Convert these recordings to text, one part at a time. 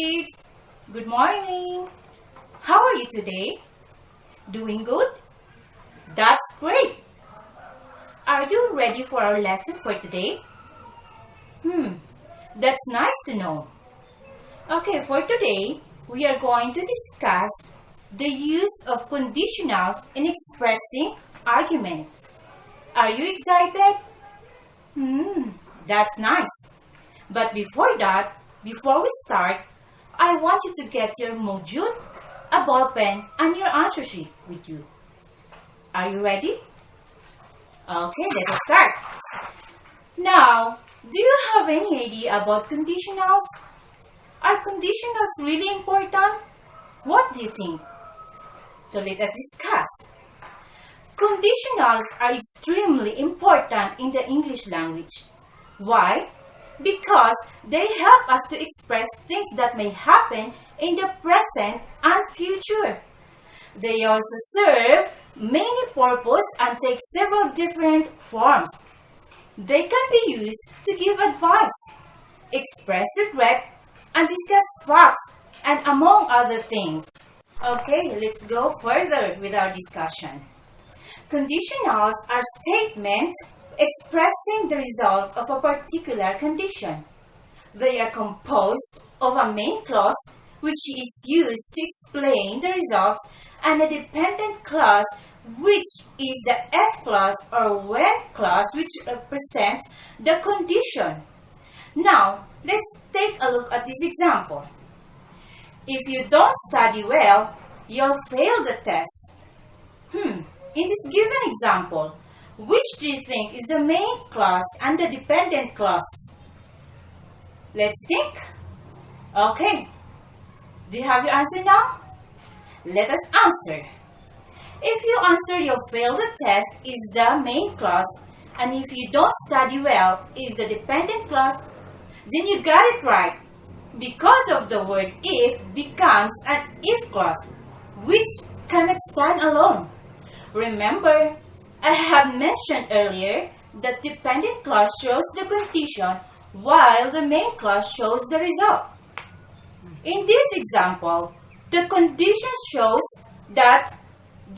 kids! Good morning! How are you today? Doing good? That's great! Are you ready for our lesson for today? That's nice to know. Okay, for today, we are going to discuss the use of conditionals in expressing arguments. Are you excited? That's nice. But before we start, I want you to get your module, a ball pen, and your answer sheet with you. Are you ready? Okay, let us start. Now, do you have any idea about conditionals? Are conditionals really important? What do you think? So let us discuss. Conditionals are extremely important in the English language. Why? Because they help us to express things that may happen in the present and future. They also serve many purposes and take several different forms. They can be used to give advice, express regret, and discuss facts, and among other things. Okay, let's go further with our discussion. Conditionals are statements expressing the result of a particular condition. They are composed of a main clause, which is used to explain the results, and a dependent clause, which is the if clause or when clause, which represents the condition. Now, let's take a look at this example. If you don't study well, you'll fail the test. In this given example, which do you think is the main clause and the dependent clause? Let's think. Okay. Do you have your answer now? Let us answer. If you answer you'll fail the test is the main clause, and if you don't study well is the dependent clause, then you got it right. Because of the word if becomes an if clause, which cannot stand alone. Remember, I have mentioned earlier that dependent clause shows the condition while the main clause shows the result. In this example, the condition shows that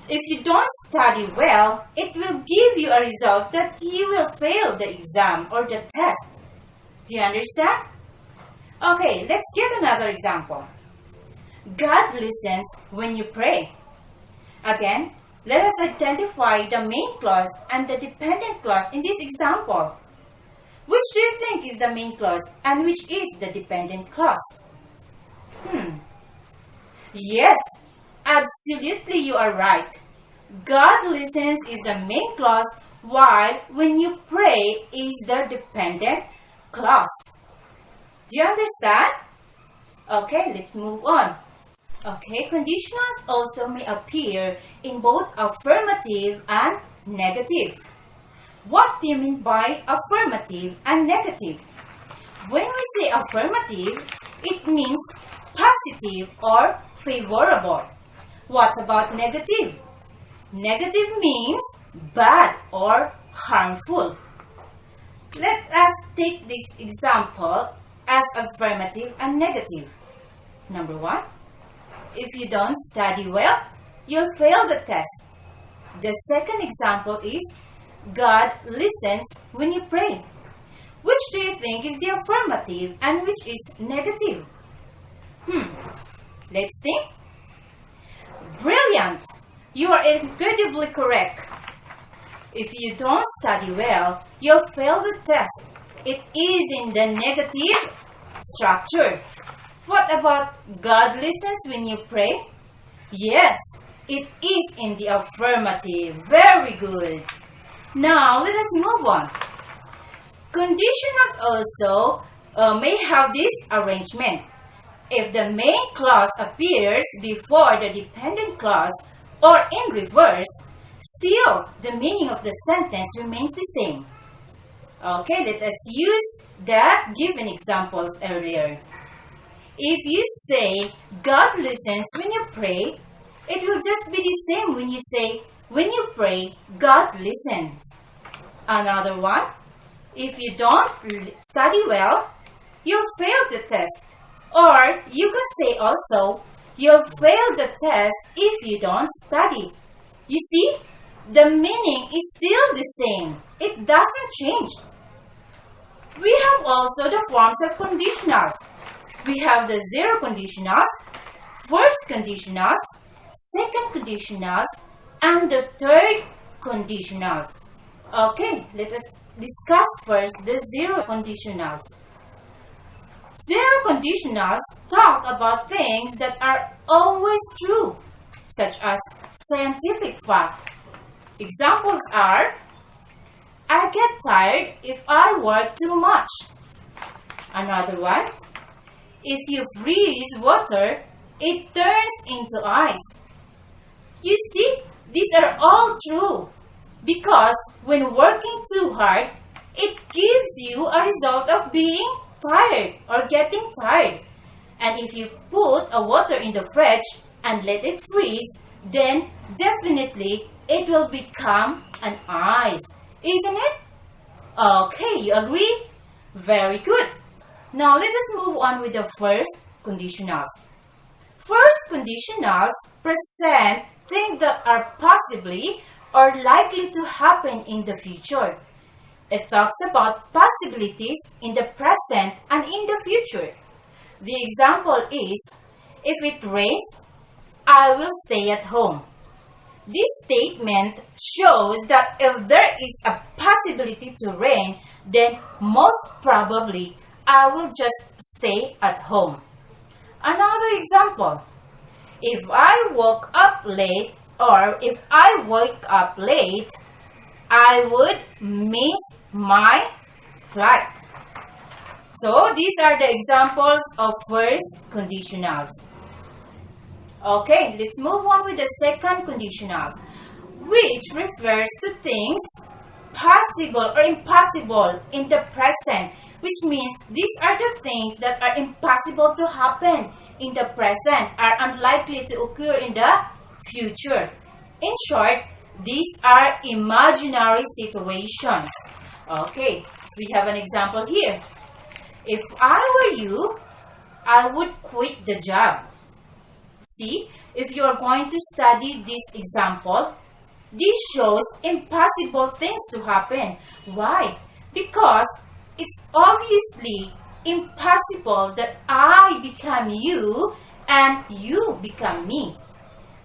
if you don't study well, it will give you a result that you will fail the exam or the test. Do you understand? Okay, let's give another example. God listens when you pray. Again, let us identify the main clause and the dependent clause in this example. Which do you think is the main clause and which is the dependent clause? Yes, absolutely you are right. God listens is the main clause while when you pray is the dependent clause. Do you understand? Okay, let's move on. Okay, conditionals also may appear in both affirmative and negative. What do you mean by affirmative and negative? When we say affirmative, it means positive or favorable. What about negative? Negative means bad or harmful. Let us take this example as affirmative and negative. Number 1. If you don't study well, you'll fail the test. The second example is God listens when you pray. Which do you think is the affirmative and which is negative? Let's think. Brilliant! You are incredibly correct. If you don't study well, you'll fail the test. It is in the negative structure. What about God listens when you pray? Yes, it is in the affirmative. Very good. Now, let us move on. Conditionals also may have this arrangement. If the main clause appears before the dependent clause or in reverse, still the meaning of the sentence remains the same. Okay, let us use the given examples earlier. If you say, God listens when you pray, it will just be the same when you say, when you pray, God listens. Another one, if you don't study well, you'll fail the test. Or you can say also, you'll fail the test if you don't study. You see, the meaning is still the same. It doesn't change. We have also the forms of conditionals. We have the zero conditionals, first conditionals, second conditionals, and the third conditionals. Okay, let us discuss first the zero conditionals. Zero conditionals talk about things that are always true, such as scientific fact. Examples are, I get tired if I work too much. Another one, if you freeze water, it turns into ice. You see, these are all true because when working too hard, it gives you a result of being tired or getting tired. And if you put a water in the fridge and let it freeze, then definitely it will become an ice. Isn't it? Okay, you agree? Very good. Now let us move on with the first conditionals. First conditionals present things that are possibly or likely to happen in the future. It talks about possibilities in the present and in the future. The example is, if it rains, I will stay at home. This statement shows that if there is a possibility to rain, then most probably I will just stay at home. Another example, if I woke up late or if I wake up late, I would miss my flight. So these are the examples of first conditionals. Okay, let's move on with the second conditionals, which refers to things possible or impossible in the present, which means these are the things that are impossible to happen in the present, are unlikely to occur in the future. In short, these are imaginary situations. Okay, we have an example here. If I were you, I would quit the job. See, if you are going to study this example, this shows impossible things to happen. Why? Because it's obviously impossible that I become you and you become me.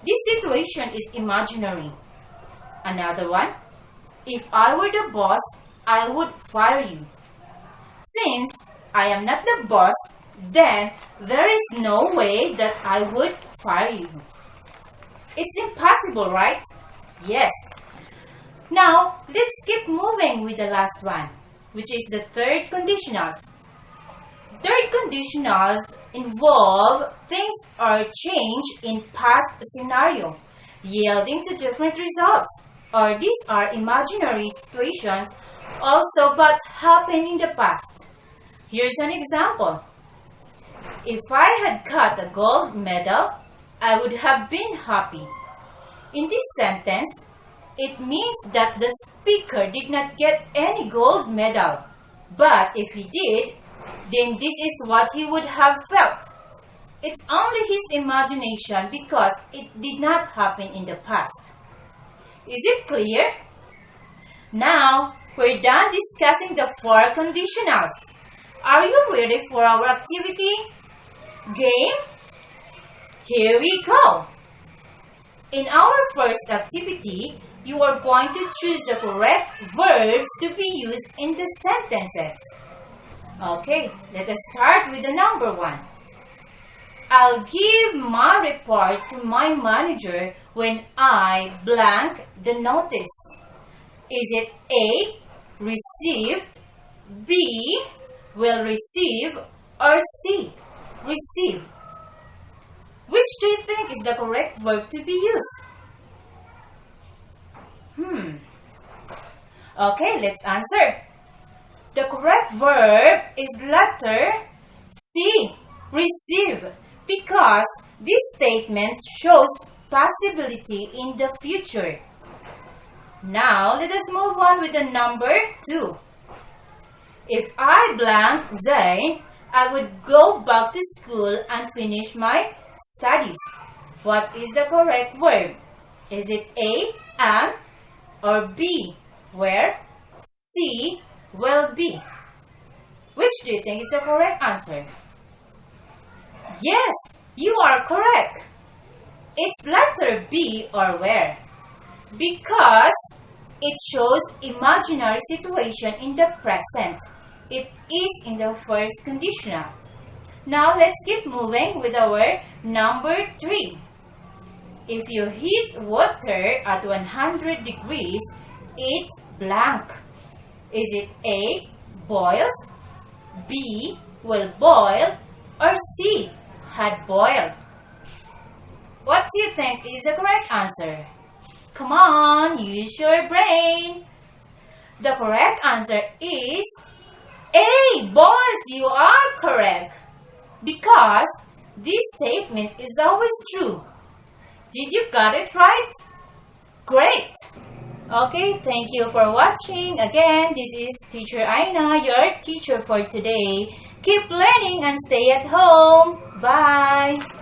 This situation is imaginary. Another one, if I were the boss, I would fire you. Since I am not the boss, then there is no way that I would fire you. It's impossible, right? Yes. Now, let's keep moving with the last one, which is the third conditionals. Third conditionals involve things or change in past scenario, yielding to different results. Or these are imaginary situations also but happen in the past. Here's an example. If I had got a gold medal, I would have been happy. In this sentence, it means that the speaker did not get any gold medal. But if he did, then this is what he would have felt. It's only his imagination because it did not happen in the past. Is it clear? Now, we're done discussing the four conditionals. Are you ready for our activity? Game? Here we go. In our first activity, you are going to choose the correct verbs to be used in the sentences. Okay, let us start with the number one. I'll give my report to my manager when I blank the notice. Is it A, received, B, will receive, or C, receive? Which do you think is the correct verb to be used? Okay, let's answer. The correct verb is letter C, receive, because this statement shows possibility in the future. Now, let us move on with the number 2. If I blank Zain, I would go back to school and finish my studies. What is the correct verb? Is it A, am, or B, where? C, will be. Which do you think is the correct answer? Yes, you are correct. It's letter B, or where, because it shows imaginary situation in the present. It is in the first conditional. Now let's keep moving with our number 3. If you heat water at 100 degrees, it's blank. Is it A, boils, B, will boil, or C, had boiled? What do you think is the correct answer? Come on, use your brain. The correct answer is A, boils. You are correct. Because this statement is always true. Did you got it right? Great! Okay, thank you for watching. Again, this is Teacher Aina, your teacher for today. Keep learning and stay at home. Bye!